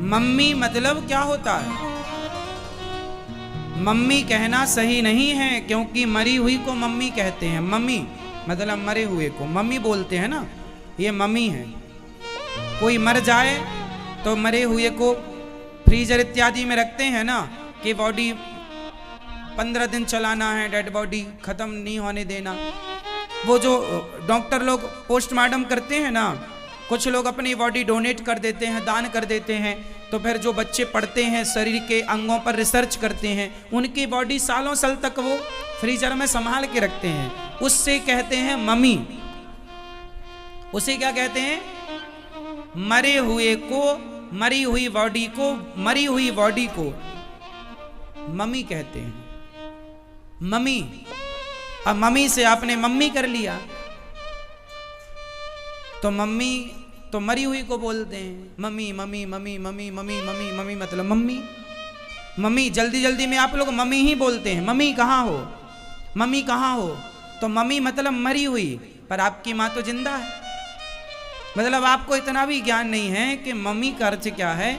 Mummy मतलब क्या होता है? मम्मी कहना सही नहीं है, क्योंकि मरी हुई को मम्मी कहते हैं। मम्मी मतलब मरे हुए को मम्मी बोलते हैं ना, ये मम्मी है। कोई मर जाए तो मरे हुए को फ्रीजर इत्यादि में रखते हैं ना, कि बॉडी 15 दिन चलाना है, डेड बॉडी खत्म नहीं होने देना। वो जो डॉक्टर लोग पोस्टमार्टम करते हैं ना, कुछ लोग अपनी बॉडी डोनेट कर देते हैं, दान कर देते हैं, तो फिर जो बच्चे पढ़ते हैं, शरीर के अंगों पर रिसर्च करते हैं, उनकी बॉडी सालों साल तक वो फ्रीजर में संभाल के रखते हैं। उससे कहते हैं मम्मी। उसे क्या कहते हैं? मरे हुए को, मरी हुई बॉडी को, मरी हुई बॉडी को मम्मी कहते हैं। मम्मी। अब मम्मी से आपने मम्मी कर लिया, तो मम्मी तो मरी हुई को बोलते हैं mummy mummy mummy mummy mummy mummy mummy मतलब मम्मी। मम्मी जल्दी जल्दी में आप लोग मम्मी ही बोलते हैं। मम्मी कहाँ हो, मम्मी कहाँ हो, तो मम्मी मतलब मरी हुई, पर आपकी माँ तो जिंदा है। मतलब आपको इतना भी ज्ञान नहीं है कि मम्मी का अर्थ क्या है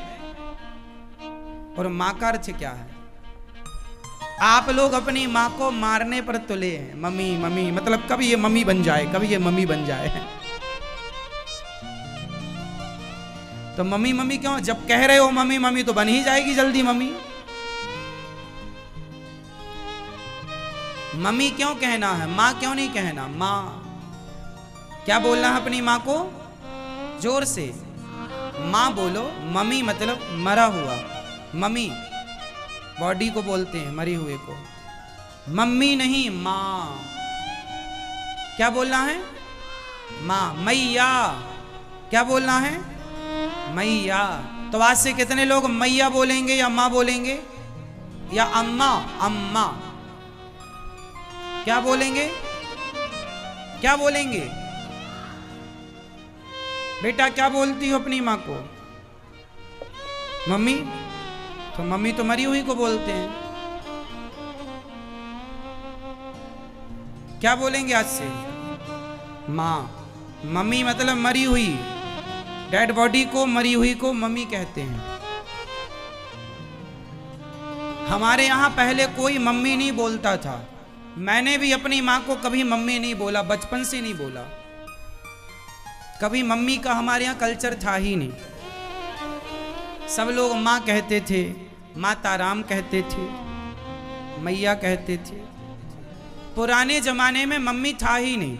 और माँ का अर्थ क्या है। आप लोग अपनी माँ को मारने पर तुले हैं। मम्मी मम्मी मतलब कभी ये मम्मी बन जाए, कभी ये मम्मी बन जाए। तो मम्मी मम्मी क्यों? जब कह रहे हो मम्मी मम्मी तो बन ही जाएगी जल्दी मम्मी। मम्मी क्यों कहना है, माँ क्यों नहीं कहना? माँ क्या बोलना है अपनी माँ को? जोर से माँ बोलो। मम्मी मतलब मरा हुआ, मम्मी बॉडी को बोलते हैं, मरी हुए को। मम्मी नहीं, माँ। क्या बोलना है? माँ। मैया क्या बोलना है? मैया। तो आज से कितने लोग मैया बोलेंगे या माँ बोलेंगे या अम्मा? अम्मा क्या बोलेंगे? क्या बोलेंगे? बेटा क्या बोलती हो अपनी माँ को? मम्मी। तो मम्मी तो मरी हुई को बोलते हैं। क्या बोलेंगे आज से? माँ। मम्मी मतलब मरी हुई, डेड बॉडी को, मरी हुई को मम्मी कहते हैं। हमारे यहां पहले कोई मम्मी नहीं बोलता था। मैंने भी अपनी मां को कभी मम्मी नहीं बोला, बचपन से नहीं बोला। कभी मम्मी का हमारे यहां कल्चर था ही नहीं। सब लोग मां कहते थे, माता राम कहते थे, मैया कहते थे। पुराने जमाने में मम्मी था ही नहीं।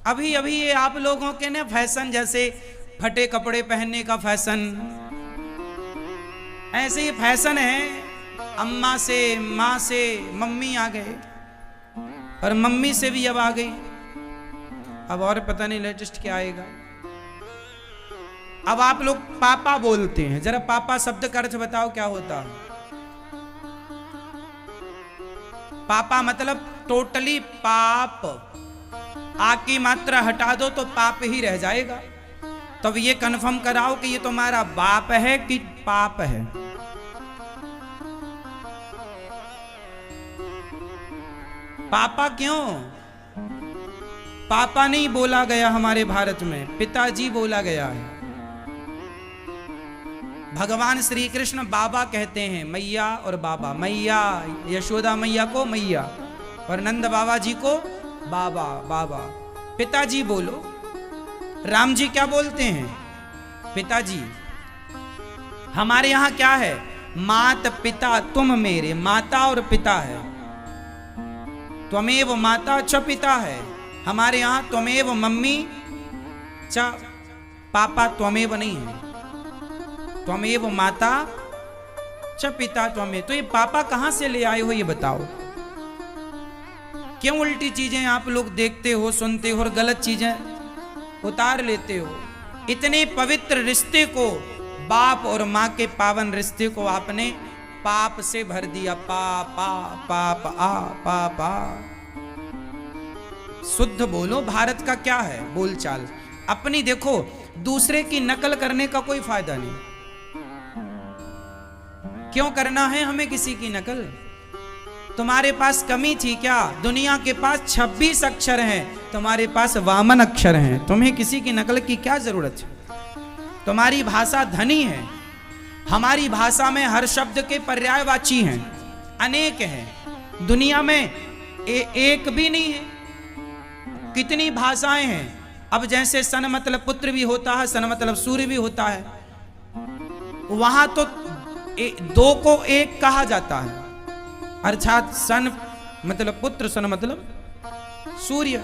अभी अभी ये आप लोगों के ने फैशन, जैसे फटे कपड़े पहनने का फैशन, ऐसे ही फैशन है। अम्मा से, माँ से मम्मी आ गए, और मम्मी से भी अब आ गई। अब और पता नहीं लेटेस्ट क्या आएगा। अब आप लोग पापा बोलते हैं। जरा पापा शब्द का अर्थ बताओ क्या होता है? पापा मतलब टोटली पाप। आ की मात्रा हटा दो तो पाप ही रह जाएगा। तब ये कन्फर्म कराओ कि ये तुम्हारा बाप है कि पाप है। पापा क्यों? पापा नहीं बोला गया हमारे भारत में, पिताजी बोला गया है। भगवान श्री कृष्ण बाबा कहते हैं, मैया और बाबा। मैया यशोदा मैया को मैया, और नंद बाबा जी को बाबा। बाबा पिताजी बोलो। राम जी क्या बोलते हैं? पिताजी। हमारे यहां क्या है? मात पिता तुम मेरे। माता और पिता है। त्वमेव माता च पिता है। हमारे यहां त्वमेव मम्मी च पापा, त्वमेव नहीं है। त्वमेव माता च पिता त्वमेव। तो ये पापा कहां से ले आए हो ये बताओ। क्यों उल्टी चीजें आप लोग देखते हो, सुनते हो और गलत चीजें उतार लेते हो? इतने पवित्र रिश्ते को, बाप और माँ के पावन रिश्ते को आपने पाप से भर दिया। पापा पाप आ पापा। शुद्ध बोलो। भारत का क्या है बोलचाल? अपनी देखो, दूसरे की नकल करने का कोई फायदा नहीं। क्यों करना है हमें किसी की नकल? तुम्हारे पास कमी थी क्या? दुनिया के पास 26 अक्षर हैं, तुम्हारे पास वामन अक्षर हैं। तुम्हें किसी की नकल की क्या जरूरत है? तुम्हारी भाषा धनी है, हमारी भाषा में हर शब्द के पर्यायवाची हैं, अनेक हैं। दुनिया में एक भी नहीं है, कितनी भाषाएं हैं। अब जैसे सन मतलब पुत्र भी होता है, सन मतलब सूर्य भी होता है, वहां तो दो को एक कहा जाता है, अर्थात सन मतलब पुत्र, सन मतलब सूर्य।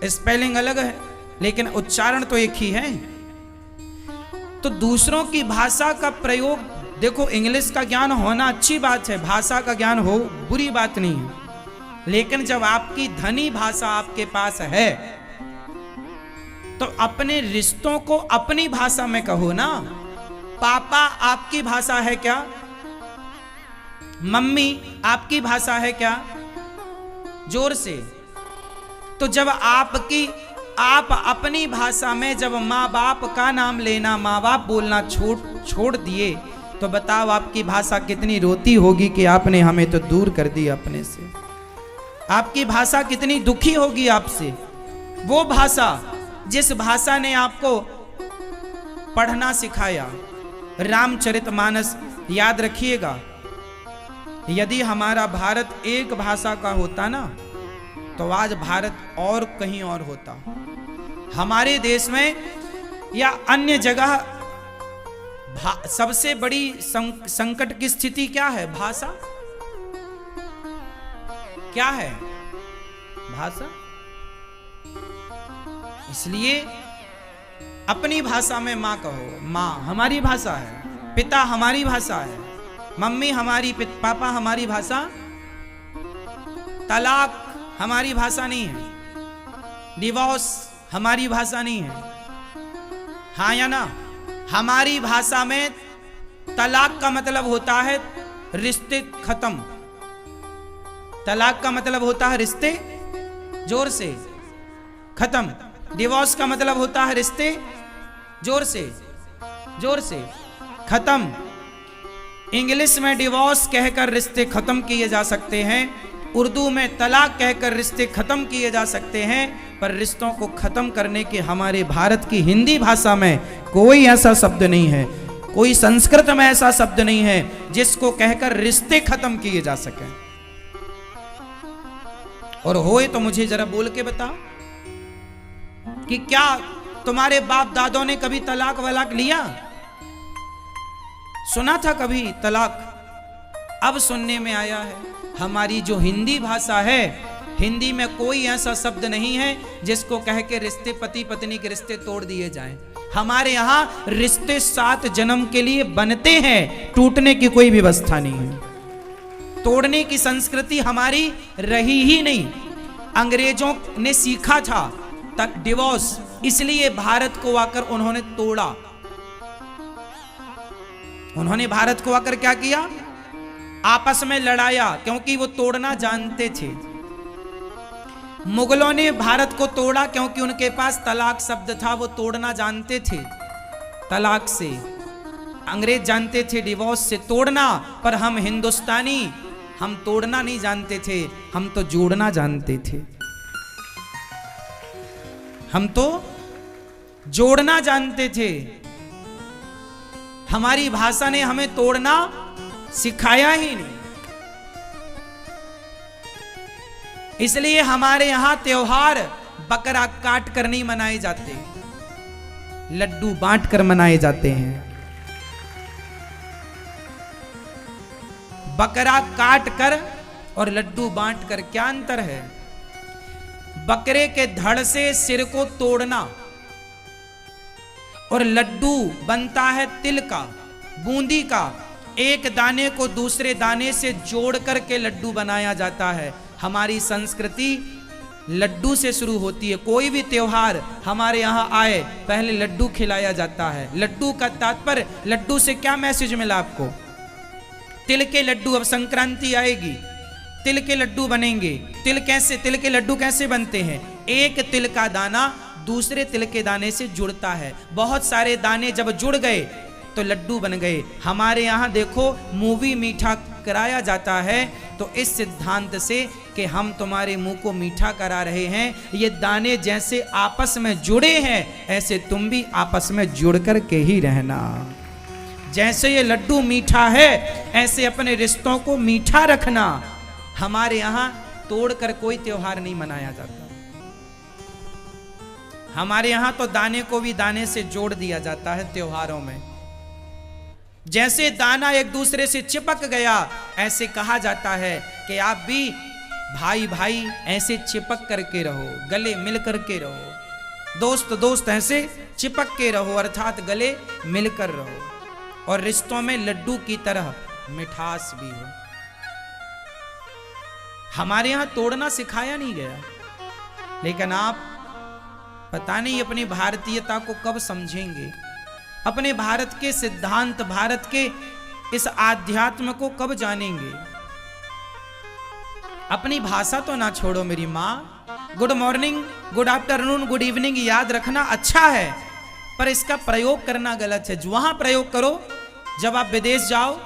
स्पेलिंग अलग है लेकिन उच्चारण तो एक ही है। तो दूसरों की भाषा का प्रयोग, देखो इंग्लिश का ज्ञान होना अच्छी बात है, भाषा का ज्ञान हो बुरी बात नहीं है, लेकिन जब आपकी धनी भाषा आपके पास है तो अपने रिश्तों को अपनी भाषा में कहो ना। पापा आपकी भाषा है क्या? मम्मी आपकी भाषा है क्या? जोर से। तो जब आप अपनी भाषा में जब माँ बाप का नाम लेना, माँ बाप बोलना छोड़ दिए, तो बताओ आपकी भाषा कितनी रोती होगी कि आपने हमें तो दूर कर दिया अपने से। आपकी भाषा कितनी दुखी होगी आपसे। वो भाषा जिस भाषा ने आपको पढ़ना सिखाया, रामचरितमानस याद रखिएगा। यदि हमारा भारत एक भाषा का होता ना, तो आज भारत और कहीं और होता। हमारे देश में या अन्य जगह सबसे बड़ी संकट की स्थिति क्या है? भाषा। क्या है? भाषा। इसलिए अपनी भाषा में माँ कहो। माँ हमारी भाषा है, पिता हमारी भाषा है, मम्मी हमारी, पापा हमारी भाषा। तलाक हमारी भाषा नहीं है, डिवोर्स हमारी भाषा नहीं है। हाँ या ना? हमारी भाषा में तलाक का मतलब होता है रिश्ते खत्म। तलाक का मतलब होता है रिश्ते, जोर से, खत्म। डिवोर्स का मतलब होता है रिश्ते, जोर से, खत्म। इंग्लिश में डिवोर्स कहकर रिश्ते खत्म किए जा सकते हैं, उर्दू में तलाक कहकर रिश्ते खत्म किए जा सकते हैं, पर रिश्तों को खत्म करने के हमारे भारत की हिंदी भाषा में कोई ऐसा शब्द नहीं है, कोई संस्कृत में ऐसा शब्द नहीं है जिसको कहकर रिश्ते खत्म किए जा सके। और होए तो मुझे जरा बोल के बताओ कि क्या तुम्हारे बाप दादों ने कभी तलाक वलाक लिया? सुना था कभी तलाक? अब सुनने में आया है। हमारी जो हिंदी भाषा है, हिंदी में कोई ऐसा शब्द नहीं है जिसको कह के रिश्ते, पति पत्नी के रिश्ते तोड़ दिए जाएं। हमारे यहाँ रिश्ते 7 जन्म के लिए बनते हैं, टूटने की कोई व्यवस्था नहीं है। तोड़ने की संस्कृति हमारी रही ही नहीं। अंग्रेजों ने सीखा था तक डिवोर्स, इसलिए भारत को आकर उन्होंने तोड़ा। उन्होंने भारत को आकर क्या किया? आपस में लड़ाया, क्योंकि वो तोड़ना जानते थे। मुगलों ने भारत को तोड़ा क्योंकि उनके पास तलाक शब्द था, वो तोड़ना जानते थे तलाक से। अंग्रेज जानते थे डिवोर्स से तोड़ना, पर हम हिंदुस्तानी, हम तोड़ना नहीं जानते थे, हम तो जोड़ना जानते थे। हम तो जोड़ना जानते थे। हमारी भाषा ने हमें तोड़ना सिखाया ही नहीं। इसलिए हमारे यहां त्योहार बकरा काट कर नहीं मनाए जाते, लड्डू बांट कर मनाए जाते हैं। बकरा काट कर और लड्डू बांट कर क्या अंतर है? बकरे के धड़ से सिर को तोड़ना, और लड्डू बनता है तिल का, बूंदी का। एक दाने को दूसरे दाने से जोड़ करके लड्डू बनाया जाता है। हमारी संस्कृति लड्डू से शुरू होती है। कोई भी त्योहार हमारे यहाँ आए, पहले लड्डू खिलाया जाता है। लड्डू का तात्पर्य, लड्डू से क्या मैसेज मिला आपको? तिल के लड्डू, अब संक्रांति आएगी, तिल के लड्डू बनेंगे। तिल के लड्डू कैसे बनते हैं? एक तिल का दाना दूसरे तिल के दाने से जुड़ता है। बहुत सारे दाने जब जुड़ गए तो लड्डू बन गए। हमारे यहाँ देखो मूवी मीठा कराया जाता है, तो इस सिद्धांत से कि हम तुम्हारे मुंह को मीठा करा रहे हैं। ये दाने जैसे आपस में जुड़े हैं, ऐसे तुम भी आपस में जुड़ कर के ही रहना। जैसे ये लड्डू मीठा है, ऐसे अपने रिश्तों को मीठा रखना। हमारे यहां तोड़कर कोई त्योहार नहीं मनाया जाता। हमारे यहां तो दाने को भी दाने से जोड़ दिया जाता है त्योहारों में। जैसे दाना एक दूसरे से चिपक गया, ऐसे कहा जाता है कि आप भी भाई भाई ऐसे चिपक करके रहो, गले मिल करके रहो, दोस्त दोस्त ऐसे चिपक के रहो, अर्थात गले मिलकर रहो, और रिश्तों में लड्डू की तरह मिठास भी हो। हमारे यहां तोड़ना सिखाया नहीं गया, लेकिन आप पता नहीं अपनी भारतीयता को कब समझेंगे, अपने भारत के सिद्धांत, भारत के इस आध्यात्म को कब जानेंगे। अपनी भाषा तो ना छोड़ो मेरी माँ। Good morning, good afternoon, good evening याद रखना अच्छा है, पर इसका प्रयोग करना गलत है। वहां प्रयोग करो, जब आप विदेश जाओ,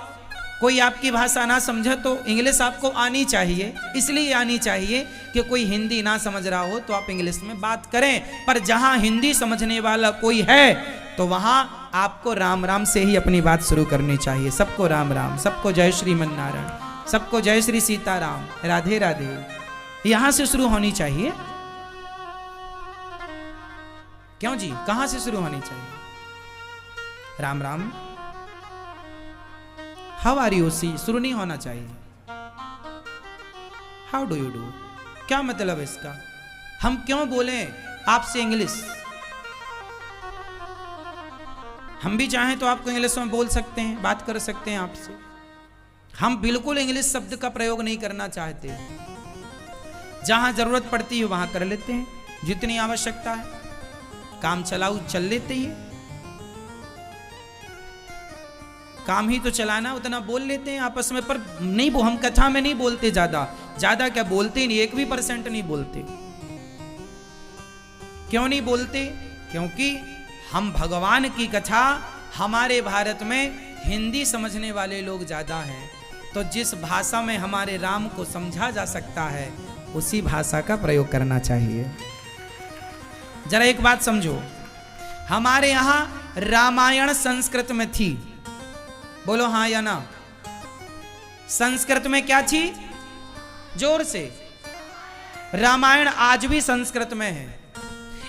कोई आपकी भाषा ना समझे तो इंग्लिश आपको आनी चाहिए। इसलिए आनी चाहिए कि कोई हिंदी ना समझ रहा हो तो आप इंग्लिश में बात करें, पर जहां हिंदी समझने वाला कोई है तो वहां आपको राम राम से ही अपनी बात शुरू करनी चाहिए। सबको राम राम, सबको जय श्रीमन नारायण, सबको जय श्री सीताराम, राधे राधे, यहां से शुरू होनी चाहिए। क्यों जी, कहां से शुरू होनी चाहिए? Ram Ram, how are you see, शुरू नहीं होना चाहिए हाउ डू यू डू। क्या मतलब इसका? हम क्यों बोलें आपसे इंग्लिश? हम भी चाहें तो आपको इंग्लिश में बोल सकते हैं, बात कर सकते हैं आपसे। हम बिल्कुल इंग्लिश शब्द का प्रयोग नहीं करना चाहते। जहां जरूरत पड़ती है वहां कर लेते हैं, जितनी आवश्यकता है, काम चलाऊ चल लेते हैं। काम ही तो चलाना, उतना बोल लेते हैं आपस में, पर नहीं, हम कथा में नहीं बोलते ज्यादा। ज्यादा क्या बोलते नहीं, 1% नहीं बोलते। क्यों नहीं बोलते? क्योंकि हम भगवान की कथा, हमारे भारत में हिंदी समझने वाले लोग ज्यादा हैं, तो जिस भाषा में हमारे राम को समझा जा सकता है उसी भाषा का प्रयोग करना चाहिए। जरा एक बात समझो, हमारे यहां रामायण संस्कृत में थी, बोलो हाँ या ना? संस्कृत में क्या थी? जोर से। रामायण आज भी संस्कृत में है,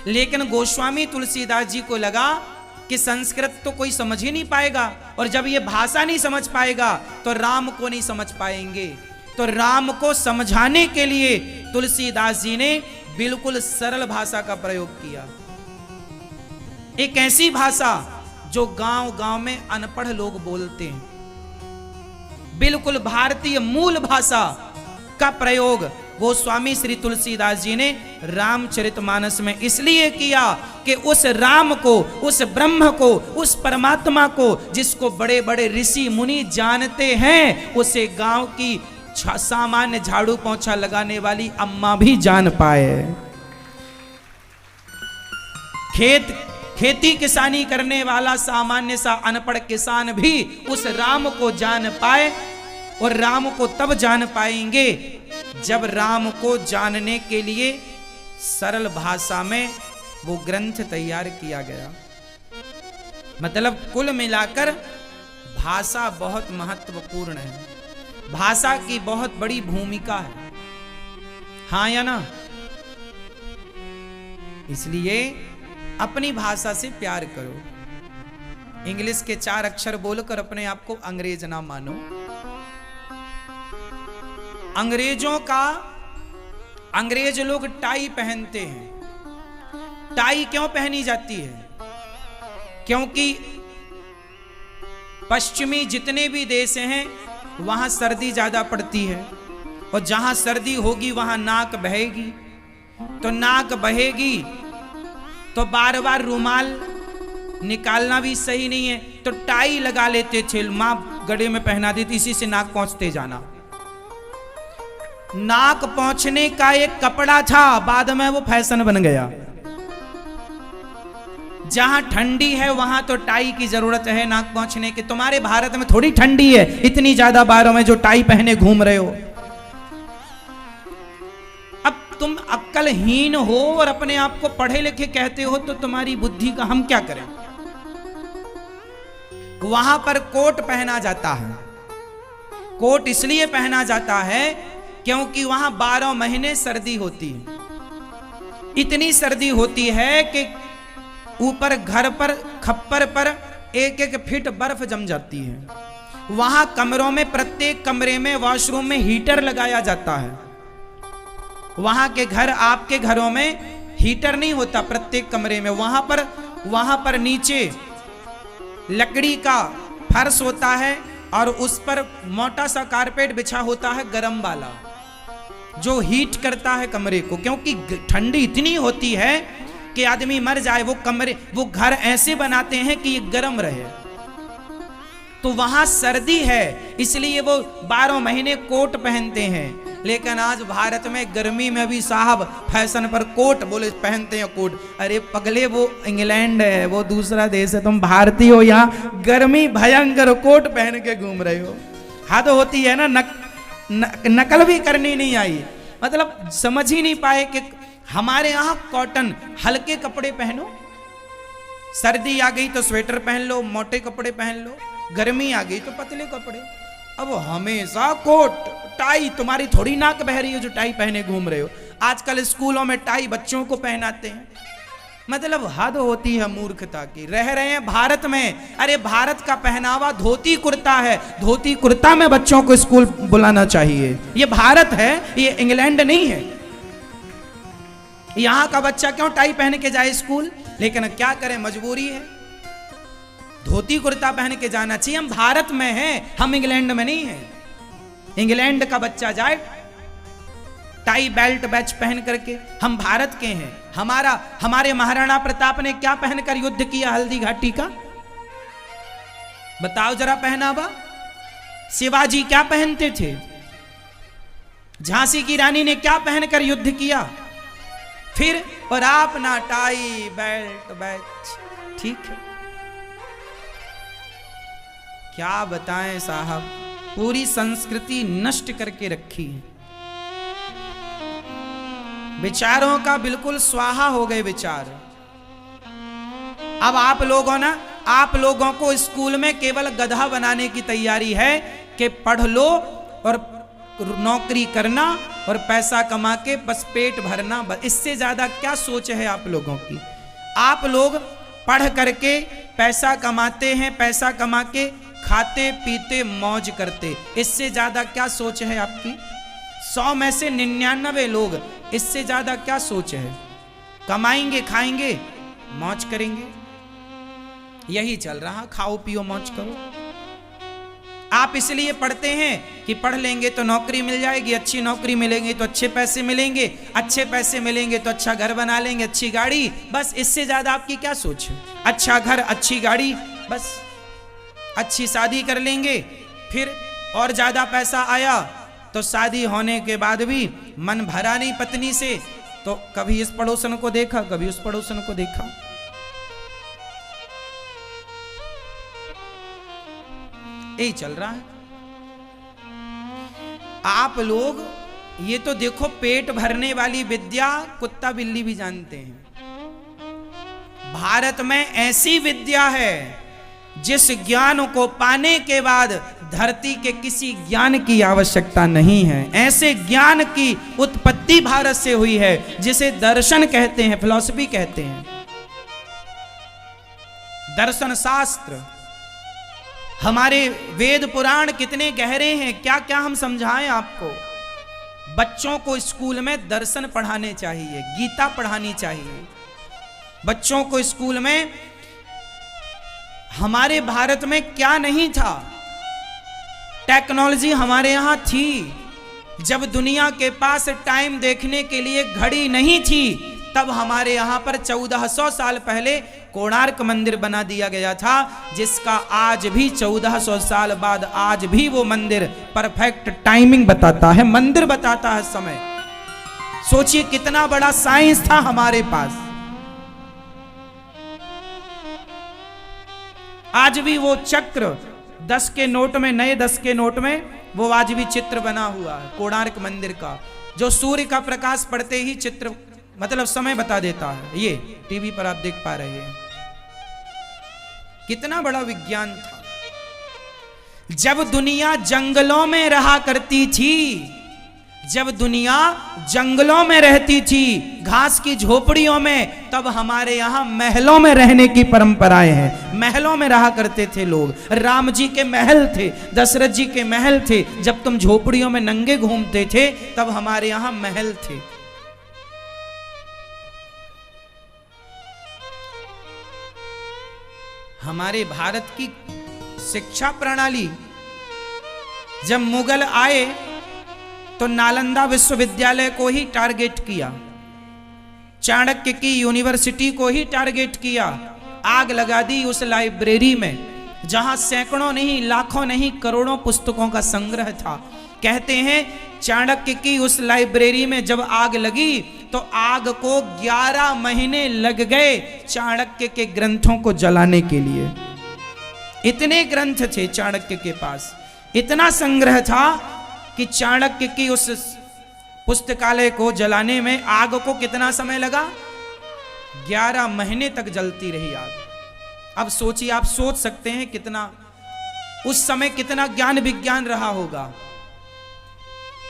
लेकिन गोस्वामी तुलसीदास जी को लगा कि संस्कृत तो कोई समझ ही नहीं पाएगा, और जब ये भाषा नहीं समझ पाएगा तो राम को नहीं समझ पाएंगे। तो राम को समझाने के लिए तुलसीदास जी ने बिल्कुल सरल भाषा का प्रयोग किया। एक ऐसी भाषा जो गांव गांव में अनपढ़ लोग बोलते हैं, बिल्कुल भारतीय मूल भाषा का प्रयोग गोस्वामी श्री तुलसीदास जी ने रामचरितमानस में इसलिए किया कि उस राम को, उस ब्रह्म को, उस परमात्मा को जिसको बड़े बड़े ऋषि मुनि जानते हैं, उसे गांव की सामान्य झाड़ू पोंछा लगाने वाली अम्मा भी जान पाए। खेती किसानी करने वाला सामान्य सा अनपढ़ किसान भी उस राम को जान पाए, और राम को तब जान पाएंगे जब राम को जानने के लिए सरल भाषा में वो ग्रंथ तैयार किया गया। मतलब कुल मिलाकर भाषा बहुत महत्वपूर्ण है, भाषा की बहुत बड़ी भूमिका है, हाँ या ना? इसलिए अपनी भाषा से प्यार करो। इंग्लिश के 4 अक्षर बोलकर अपने आप को अंग्रेज ना मानो। अंग्रेज लोग टाई पहनते हैं। टाई क्यों पहनी जाती है? क्योंकि पश्चिमी जितने भी देश हैं वहां सर्दी ज्यादा पड़ती है, और जहां सर्दी होगी वहां नाक बहेगी, तो नाक बहेगी तो बार बार रुमाल निकालना भी सही नहीं है, तो टाई लगा लेते थे, मां गले में पहना देती, इसी से नाक पहुंचते जाना। नाक पहुंचने का एक कपड़ा था, बाद में वो फैशन बन गया। जहां ठंडी है वहां तो टाई की जरूरत है नाक पहुंचने की। तुम्हारे भारत में थोड़ी ठंडी है, इतनी ज्यादा बारों में जो टाई पहने घूम रहे हो। अब तुम अक्लहीन हो और अपने आप को पढ़े लिखे कहते हो, तो तुम्हारी बुद्धि का हम क्या करें? वहां पर कोट पहना जाता है। कोट इसलिए पहना जाता है क्योंकि वहां 12 महीने सर्दी होती है। इतनी सर्दी होती है कि ऊपर घर पर खप्पर पर 1-1 फीट बर्फ जम जाती है। वहां कमरों में, प्रत्येक कमरे में, वॉशरूम में हीटर लगाया जाता है। वहां के घर, आपके घरों में हीटर नहीं होता प्रत्येक कमरे में। वहां पर नीचे लकड़ी का फर्श होता है और उस पर मोटा सा कारपेट बिछा होता है गरम वाला, जो हीट करता है कमरे को। क्योंकि ठंडी इतनी होती है कि आदमी मर जाए। वो घर ऐसे बनाते हैं कि ये गर्म रहे। तो वहां सर्दी है, इसलिए वो 12 महीने कोट पहनते हैं। लेकिन आज भारत में गर्मी में भी साहब फैशन पर कोट बोले पहनते हैं कोट। अरे पगले, वो इंग्लैंड है, वो दूसरा देश है, तुम भारतीय हो, यहाँ गर्मी भयंकर, कोट पहन के घूम रहे हो। हद होती है ना, नकल भी करनी नहीं आई। मतलब समझ ही नहीं पाए कि हमारे यहाँ कॉटन, हल्के कपड़े पहनो। सर्दी आ गई तो स्वेटर पहन लो, मोटे कपड़े पहन लो। गर्मी आ गई तो पतले कपड़े। अब हमेशा कोट टाई, तुम्हारी थोड़ी नाक बह रही है जो टाई पहने घूम रहे हो। आजकल स्कूलों में टाई बच्चों को पहनाते हैं। मतलब हद होती है मूर्खता की। रह रहे हैं भारत में। अरे भारत का पहनावा धोती कुर्ता है। धोती कुर्ता में बच्चों को स्कूल बुलाना चाहिए। ये भारत है, ये इंग्लैंड नहीं है। यहां का बच्चा क्यों टाई पहन के जाए स्कूल? लेकिन क्या करें, मजबूरी है। धोती कुर्ता पहन के जाना चाहिए। हम भारत में हैं, हम इंग्लैंड में नहीं हैं। इंग्लैंड का बच्चा जाए टाई बेल्ट बैच पहन करके। हम भारत के हैं। हमारे महाराणा प्रताप ने क्या पहनकर युद्ध किया हल्दी घाटी का? बताओ जरा पहनावा। शिवाजी क्या पहनते थे? झांसी की रानी ने क्या पहनकर युद्ध किया? फिर और आप ना टाई बेल्ट बैच, ठीक है। क्या बताएं साहब, पूरी संस्कृति नष्ट करके रखी है। विचारों का बिल्कुल स्वाहा हो गए विचार। अब आप लोगों को स्कूल में केवल गधा बनाने की तैयारी है कि पढ़ लो और नौकरी करना और पैसा कमा के बस पेट भरना। इससे ज्यादा क्या सोच है आप लोगों की? आप लोग पढ़ करके पैसा कमाते हैं, पैसा कमा के खाते पीते मौज करते। इससे ज्यादा क्या सोच है आपकी? 100 में से 99 लोग, इससे ज्यादा क्या सोच है? कमाएंगे, खाएंगे, मौज करेंगे। यही चल रहा, खाओ पियो मौज करो। आप इसलिए पढ़ते हैं कि पढ़ लेंगे तो नौकरी मिल जाएगी, अच्छी नौकरी मिलेंगी तो अच्छे पैसे मिलेंगे, अच्छे पैसे मिलेंगे तो अच्छा घर बना लेंगे, अच्छी गाड़ी। बस इससे ज्यादा आपकी क्या सोच है? अच्छा घर, अच्छी गाड़ी, बस अच्छी शादी कर लेंगे। फिर और ज्यादा पैसा आया तो शादी होने के बाद भी मन भरा नहीं पत्नी से, तो कभी इस पड़ोसन को देखा, कभी उस पड़ोसन को देखा। यही चल रहा है। आप लोग ये तो देखो, पेट भरने वाली विद्या कुत्ता बिल्ली भी जानते हैं। भारत में ऐसी विद्या है जिस ज्ञान को पाने के बाद धरती के किसी ज्ञान की आवश्यकता नहीं है। ऐसे ज्ञान की उत्पत्ति भारत से हुई है जिसे दर्शन कहते हैं, फिलॉसफी कहते हैं। दर्शन शास्त्र, हमारे वेद पुराण कितने गहरे हैं, क्या क्या हम समझाएं आपको। बच्चों को स्कूल में दर्शन पढ़ाने चाहिए, गीता पढ़ानी चाहिए बच्चों को स्कूल में। हमारे भारत में क्या नहीं था? टेक्नोलॉजी हमारे यहाँ थी। जब दुनिया के पास टाइम देखने के लिए घड़ी नहीं थी, तब हमारे यहाँ पर 1400 साल पहले कोणार्क मंदिर बना दिया गया था, जिसका आज भी 1400 साल बाद आज भी वो मंदिर परफेक्ट टाइमिंग बताता है, मंदिर बताता है समय। सोचिए कितना बड़ा साइंस था हमारे पास। आज भी वो चक्र 10 के नोट में, नए 10 के नोट में वो आज भी चित्र बना हुआ है कोणार्क मंदिर का, जो सूर्य का प्रकाश पड़ते ही चित्र मतलब समय बता देता है। ये टीवी पर आप देख पा रहे हैं। कितना बड़ा विज्ञान था। जब दुनिया जंगलों में रहा करती थी, जब दुनिया जंगलों में रहती थी, घास की झोपड़ियों में, तब हमारे यहां महलों में रहने की परंपराएं हैं। महलों में रहा करते थे लोग। राम जी के महल थे, दशरथ जी के महल थे। जब तुम झोपड़ियों में नंगे घूमते थे, तब हमारे यहां महल थे। हमारे भारत की शिक्षा प्रणाली, जब मुगल आए तो नालंदा विश्वविद्यालय को ही टारगेट किया, चाणक्य की यूनिवर्सिटी को ही टारगेट किया। आग लगा दी उस लाइब्रेरी में, जहां सैकड़ों नहीं, लाखों नहीं, करोड़ों पुस्तकों का संग्रह था। कहते हैं चाणक्य की उस लाइब्रेरी में जब आग लगी तो आग को 11 महीने लग गए चाणक्य के ग्रंथों को जलाने के लिए। इतने ग्रंथ थे चाणक्य के पास, इतना संग्रह था कि चाणक्य की उस पुस्तकालय को जलाने में आग को कितना समय लगा? 11 महीने तक जलती रही आग। अब सोचिए, आप सोच सकते हैं कितना उस समय कितना ज्ञान विज्ञान रहा होगा,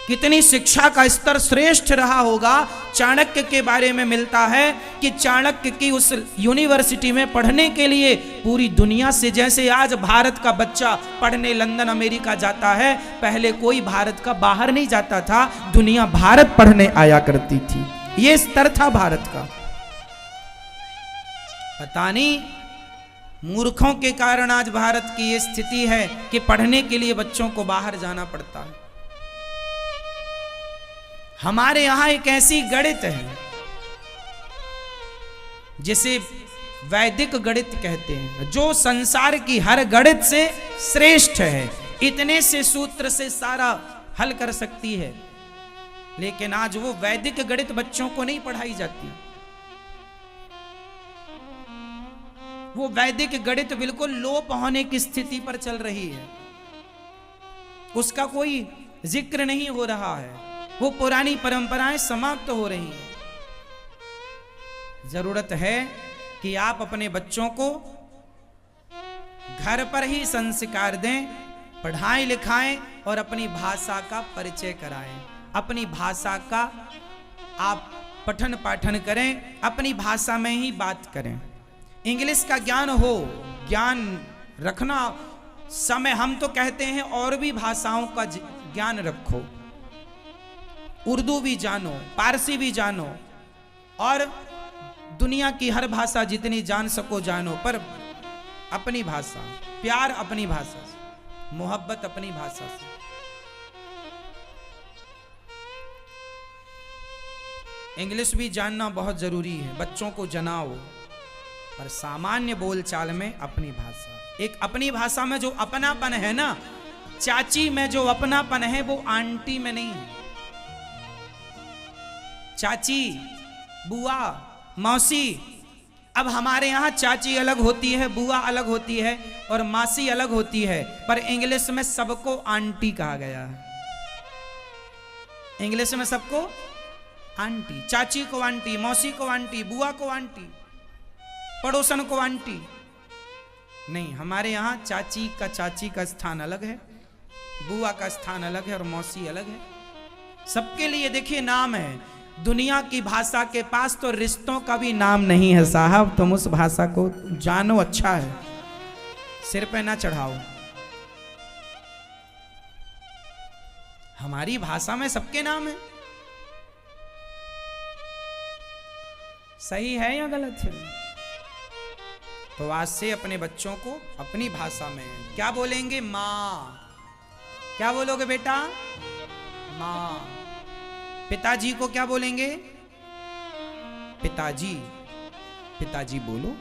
कितनी शिक्षा का स्तर श्रेष्ठ रहा होगा। चाणक्य के बारे में मिलता है कि चाणक्य की उस यूनिवर्सिटी में पढ़ने के लिए पूरी दुनिया से, जैसे आज भारत का बच्चा पढ़ने लंदन अमेरिका जाता है, पहले कोई भारत का बाहर नहीं जाता था, दुनिया भारत पढ़ने आया करती थी। ये स्तर था भारत का। पता नहीं मूर्खों के कारण आज भारत की ये स्थिति है कि पढ़ने के लिए बच्चों को बाहर जाना पड़ता है। हमारे यहां एक ऐसी गणित है जिसे वैदिक गणित कहते हैं, जो संसार की हर गणित से श्रेष्ठ है। इतने से सूत्र से सारा हल कर सकती है, लेकिन आज वो वैदिक गणित बच्चों को नहीं पढ़ाई जाती। वो वैदिक गणित बिल्कुल लोप होने की स्थिति पर चल रही है, उसका कोई जिक्र नहीं हो रहा है। वो पुरानी परंपराएं समाप्त हो रही हैं। जरूरत है कि आप अपने बच्चों को घर पर ही संस्कार दें, पढ़ाएं लिखाएं और अपनी भाषा का परिचय कराएं। अपनी भाषा का आप पठन पाठन करें, अपनी भाषा में ही बात करें। इंग्लिश का ज्ञान हो, ज्ञान रखना समय, हम तो कहते हैं और भी भाषाओं का ज्ञान रखो, उर्दू भी जानो, पारसी भी जानो, और दुनिया की हर भाषा जितनी जान सको जानो, पर अपनी भाषा, प्यार अपनी भाषा से, मोहब्बत अपनी भाषा से। इंग्लिश भी जानना बहुत जरूरी है, बच्चों को जनाओ, पर सामान्य बोलचाल में अपनी भाषा। एक अपनी भाषा में जो अपनापन है ना, चाची में जो अपनापन है वो आंटी में नहीं है। चाची, बुआ, मौसी, अब हमारे यहाँ चाची अलग होती है, बुआ अलग होती है और मासी अलग होती है, पर इंग्लिश में सबको आंटी कहा गया है। इंग्लिश में सबको आंटी, चाची को आंटी, मौसी को आंटी, बुआ को आंटी, पड़ोसन को आंटी। नहीं, हमारे यहाँ चाची का स्थान अलग है, बुआ का स्थान अलग है और मौसी अलग है। सबके लिए देखिए नाम है। दुनिया की भाषा के पास तो रिश्तों का भी नाम नहीं है साहब। तुम उस भाषा को जानो, अच्छा है, सिर पे ना चढ़ाओ। हमारी भाषा में सबके नाम है। सही है या गलत है? तो आज से अपने बच्चों को अपनी भाषा में क्या बोलेंगे? माँ। क्या बोलोगे बेटा? माँ। पिताजी को क्या बोलेंगे? पिताजी। पिताजी बोलो।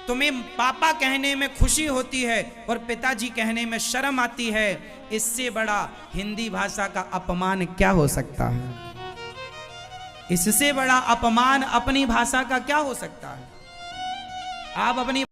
तुम्हें पापा कहने में खुशी होती है और पिताजी कहने में शर्म आती है, इससे बड़ा हिंदी भाषा का अपमान क्या हो सकता है? इससे बड़ा अपमान अपनी भाषा का क्या हो सकता है? आप अपनी